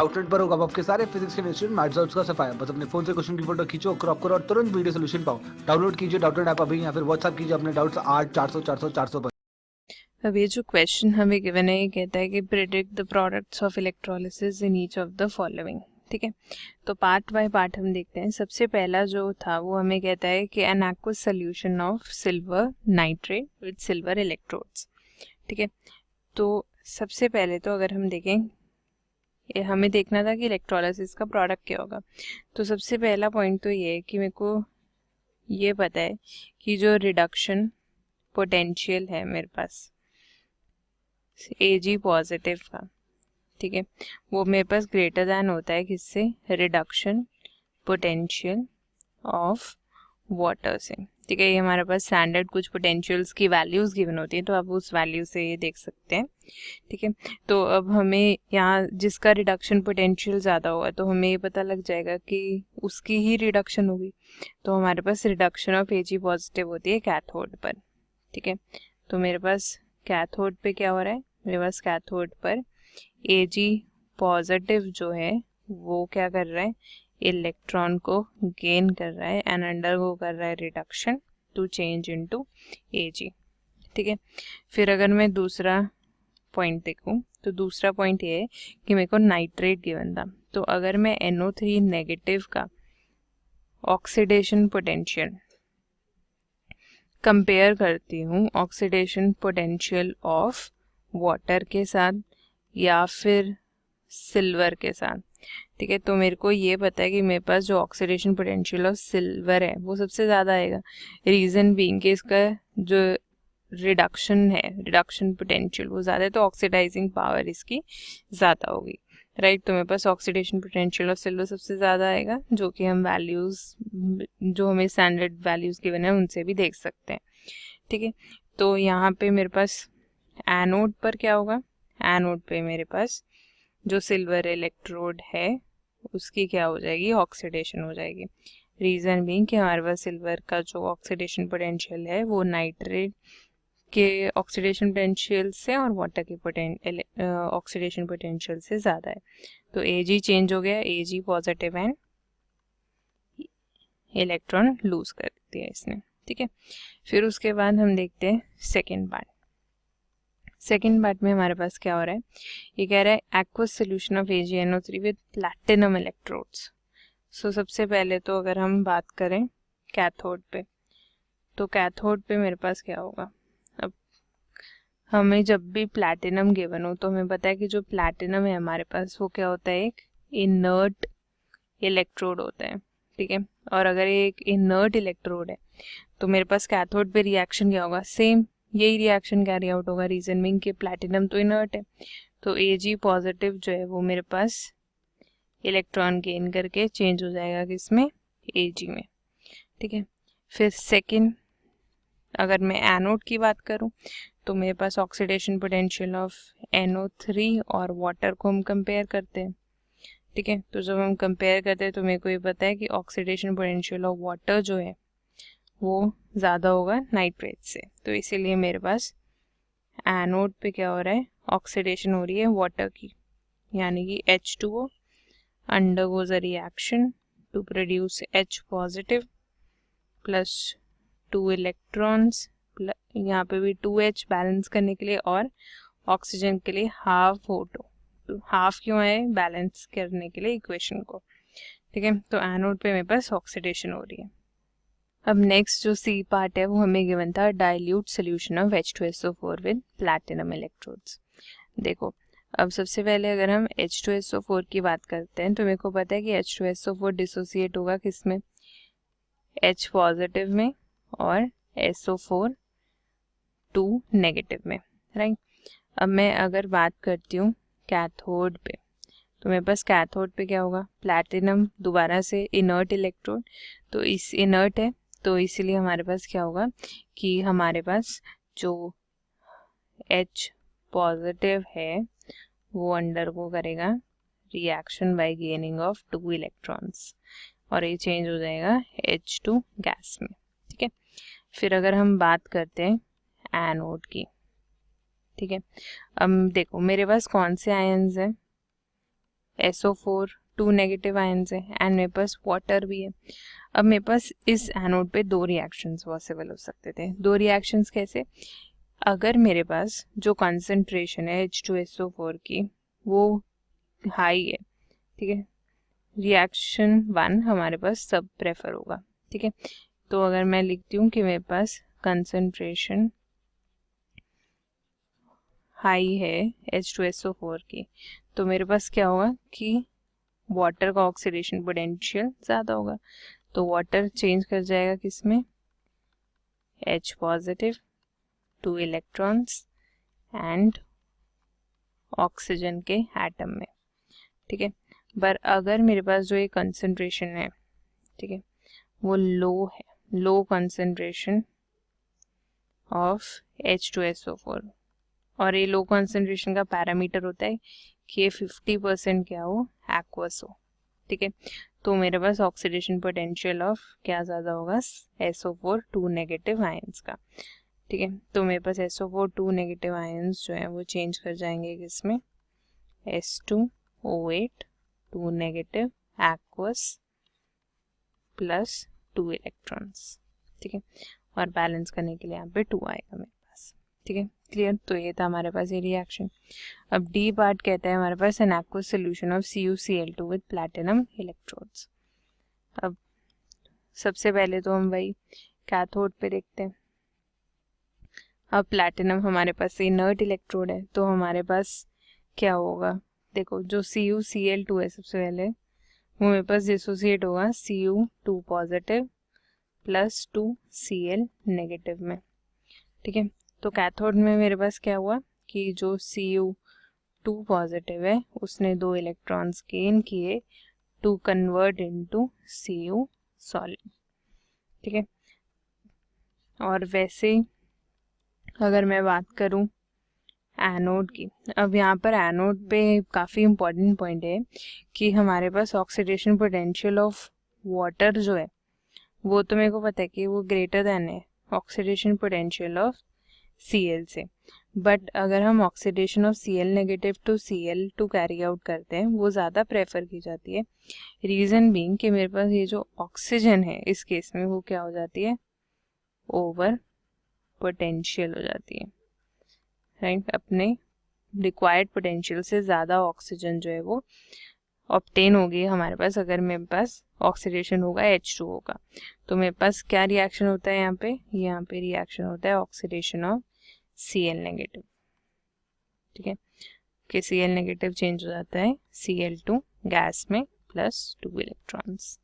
Outlet पर होगा आपके सारे फिजिक्स के इंस्टीट्यूट मैथ्स का सफाया। बस अपने फोन से क्वेश्चन की फोटो खींचो, क्रॉप करो और तुरंत वीडियो सोल्यूशन पाओ। डाउनलोड कीजिए डाउटनेट ऐप अभी या फिर व्हाट्सएप कीजिए अपने डाउट्स 8 400 400 400 पर। अब ये जो क्वेश्चन हमें गिवन है ये कहता है कि predict the products of electrolysis in each of the following. ठीक है, तो पार्ट बाय पार्ट हम देखते हैं। सबसे पहला जो था वो हमें कहता है कि an aqueous solution of silver nitrate with silver electrodes. ठीक है, तो सबसे पहले तो अगर हम देखें, ये हमें देखना था कि इलेक्ट्रोलिसिस का प्रोडक्ट क्या होगा। तो सबसे पहला पॉइंट तो ये है कि मेरे को ये पता है कि जो रिडक्शन पोटेंशियल है मेरे पास Ag पॉजिटिव का, ठीक है, वो मेरे पास ग्रेटर दैन होता है किससे, रिडक्शन पोटेंशियल ऑफ वाटर से। ठीक है, ये हमारे पास स्टैंडर्ड कुछ पोटेंशियल्स की वैल्यूज गिवन होती है, तो आप उस वैल्यू से ये देख सकते हैं। ठीक है, तो अब हमें यहाँ जिसका रिडक्शन पोटेंशियल ज़्यादा होगा तो हमें ये पता लग जाएगा कि उसकी ही रिडक्शन होगी। तो हमारे पास रिडक्शन ऑफ Ag पॉजिटिव होती है कैथोड पर। ठीक है, तो मेरे पास कैथोड पे क्या हो रहा है, मेरे पास कैथोड पर Ag पॉजिटिव जो है वो क्या कर रहा है, इलेक्ट्रॉन को गेन कर रहा है एंड अंडर को कर रहा है reduction to change into Ag। ठीक है, फिर अगर मैं दूसरा पॉइंट देखूं तो दूसरा पॉइंट ये है कि मेरे को नाइट्रेट गिवन था। तो अगर मैं NO3 नेगेटिव का ऑक्सीडेशन पोटेंशियल कंपेयर करती हूँ ऑक्सीडेशन पोटेंशियल ऑफ वाटर के साथ या फिर सिल्वर के साथ, ठीक है, तो मेरे को ये पता है कि मेरे पास जो ऑक्सीडेशन पोटेंशियल ऑफ सिल्वर है वो सबसे ज़्यादा आएगा। रीज़न बीइंग कि इसका जो रिडक्शन है, रिडक्शन पोटेंशियल वो ज़्यादा है, तो ऑक्सीडाइजिंग पावर इसकी ज़्यादा होगी। राइट, तो मेरे पास ऑक्सीडेशन पोटेंशियल ऑफ सिल्वर सबसे ज़्यादा आएगा, जो कि हम वैल्यूज़ जो हमें स्टैंडर्ड वैल्यूज़ गिवन है उनसे भी देख सकते हैं। ठीक है, तो यहाँ पे मेरे पास एनोड पर क्या होगा, एनोड पे मेरे पास जो सिल्वर इलेक्ट्रोड है उसकी क्या हो जाएगी, ऑक्सीडेशन हो जाएगी। रीज़न बीइंग कि हमारे पास सिल्वर का जो ऑक्सीडेशन पोटेंशियल है वो नाइट्रेट के ऑक्सीडेशन पोटेंशियल से और वाटर के ऑक्सीडेशन पोटेंशियल से ज़्यादा है। तो Ag चेंज हो गया, Ag positive and electron lose कर दिया इसने। ठीक है, फिर उसके बाद हम देखते हैं सेकेंड पार्ट। सेकेंड पार्ट में हमारे पास क्या हो रहा है, ये कह रहा है aqueous solution of AgNO3 with platinum electrodes. So सबसे पहले तो अगर हम बात करें कैथोड पे, तो कैथोड पे मेरे पास क्या होगा, अब हमें जब भी प्लैटिनम गिवन हो तो हमें पता है कि जो प्लैटिनम है हमारे पास वो क्या होता है, एक इनर्ट इलेक्ट्रोड होता है। ठीक है, और अगर ये एक इनर्ट इलेक्ट्रोड है तो मेरे पास कैथोड पे रिएक्शन क्या होगा, सेम यही रिएक्शन कैरी आउट होगा। रीजन बीइंग कि प्लैटिनम तो इनर्ट है, तो Ag पॉजिटिव जो है वो मेरे पास इलेक्ट्रॉन गेन करके चेंज हो जाएगा किसमें, Ag में। ठीक है, फिर सेकंड अगर मैं एनोड की बात करूं तो मेरे पास ऑक्सीडेशन पोटेंशियल ऑफ NO3 और वाटर को हम कंपेयर करते हैं। ठीक है, तो जब हम कंपेयर करते हैं तो मेरे को ये पता है कि ऑक्सीडेशन पोटेंशियल ऑफ वाटर जो है वो ज़्यादा होगा नाइट्रेट से, तो इसीलिए मेरे पास एनोड पे क्या हो रहा है, ऑक्सीडेशन हो रही है वाटर की, यानी कि H2O undergoes a reaction to produce H positive plus 2 electrons, यहाँ पे भी 2H बैलेंस करने के लिए, और ऑक्सीजन के लिए हाफ O2, तो हाफ क्यों है, बैलेंस करने के लिए इक्वेशन को। ठीक है, तो एनोड पे मेरे पास ऑक्सीडेशन हो रही है। अब नेक्स्ट जो सी पार्ट है वो हमें गिवन था dilute solution of H2SO4 with platinum electrodes. देखो, अब सबसे पहले अगर हम H2SO4 की बात करते हैं तो मेरे को पता है कि H2SO4 डिसोसिएट होगा किसमें, H पॉजिटिव में और SO4 2 नेगेटिव में। राइट, अब मैं अगर बात करती हूँ कैथोड पे, तो मेरे पास कैथोड पे क्या होगा, प्लैटिनम दोबारा से इनर्ट इलेक्ट्रोड, तो इस इनर्ट है तो इसीलिए हमारे पास क्या होगा कि हमारे पास जो H पॉजिटिव है वो अंडर को करेगा reaction by gaining of 2 electrons और ये चेंज हो जाएगा H2 गैस में। ठीक है, फिर अगर हम बात करते हैं एनोड की, ठीक है, अब देखो मेरे पास कौन से आयन्स हैं, SO4 2 नेगेटिव आयंस है एंड मेरे पास वाटर भी है। अब मेरे पास इस एनोड पे दो रिएक्शंस पॉसिबल हो सकते थे। दो रिएक्शंस कैसे? अगर मेरे पास जो कंसंट्रेशन है H2SO4 की वो हाई है, ठीक है, रिएक्शन 1 हमारे पास सब प्रेफर होगा, ठीक है। तो अगर मैं लिखती हूँ कि मेरे पास कंसंट्रेशन हाई है H2SO4 की, तो मेरे पास क्या होगा कि वाटर का ऑक्सीडेशन पोटेंशियल ज़्यादा होगा। तो वाटर चेंज कर जाएगा किसमें? H positive, 2 electrons and oxygen के एटम में, ठीक है। पर अगर मेरे पास जो ये कंसंट्रेशन है, ठीक है, वो लो है, लो कंसंट्रेशन ऑफ H2SO4, और ये लो कंसंट्रेशन का पैरामीटर होता है कि ये 50% क्या हो, एक्वस हो, ठीक है। तो मेरे पास ऑक्सीडेशन पोटेंशियल ऑफ क्या ज़्यादा होगा, SO4 2 नेगेटिव आयंस का, ठीक है। तो मेरे पास SO4 2 नेगेटिव आयंस जो है वो चेंज कर जाएंगे किसमें, S2O8 2 negative aqueous plus 2 electrons, ठीक है, और बैलेंस करने के लिए यहाँ पे 2 आएगा मेरे पास, ठीक है, क्लियर। तो ये था हमारे पास ये रिएक्शन। अब डी पार्ट कहता है हमारे पास an aqueous solution of CuCl2 with platinum electrodes. अब सबसे पहले तो हम वही कैथोड पे देखते हैं। अब प्लैटिनम हमारे पास इनर्ट इलेक्ट्रोड है, तो हमारे पास क्या होगा, देखो जो CuCl2 है सबसे पहले वो मेरे पास डिसोसिएट होगा Cu2 positive plus 2 Cl negative में, ठीक है। तो कैथोड में मेरे पास क्या हुआ कि जो Cu2 पॉजिटिव है उसने 2 इलेक्ट्रॉन्स गेन किए to convert into Cu solid, ठीक है। और वैसे अगर मैं बात करूं एनोड की, अब यहाँ पर एनोड पे काफ़ी इम्पोर्टेंट पॉइंट है कि हमारे पास ऑक्सीडेशन पोटेंशियल ऑफ वाटर जो है वो तो मेरे को पता है कि वो ग्रेटर देन है ऑक्सीडेशन पोटेंशियल ऑफ Cl से, बट अगर हम oxidation of Cl negative to Cl2 carry out करते हैं वो ज़्यादा प्रेफर की जाती है। रीज़न बीइंग कि मेरे पास ये जो ऑक्सीजन है इस केस में वो क्या हो जाती है, ओवर पोटेंशियल हो जाती है, राइट। अपने रिक्वायर्ड पोटेंशियल से ज़्यादा ऑक्सीजन जो है वो ऑब्टेन होगी हमारे पास अगर मेरे पास ऑक्सीडेशन होगा H2O का। तो मेरे पास क्या रिएक्शन होता है यहाँ पे रिएक्शन होता है ऑक्सीडेशन ऑफ Cl नेगेटिव, ठीक है, कि Cl नेगेटिव चेंज हो जाता है Cl2 गैस में प्लस 2 इलेक्ट्रॉन्स,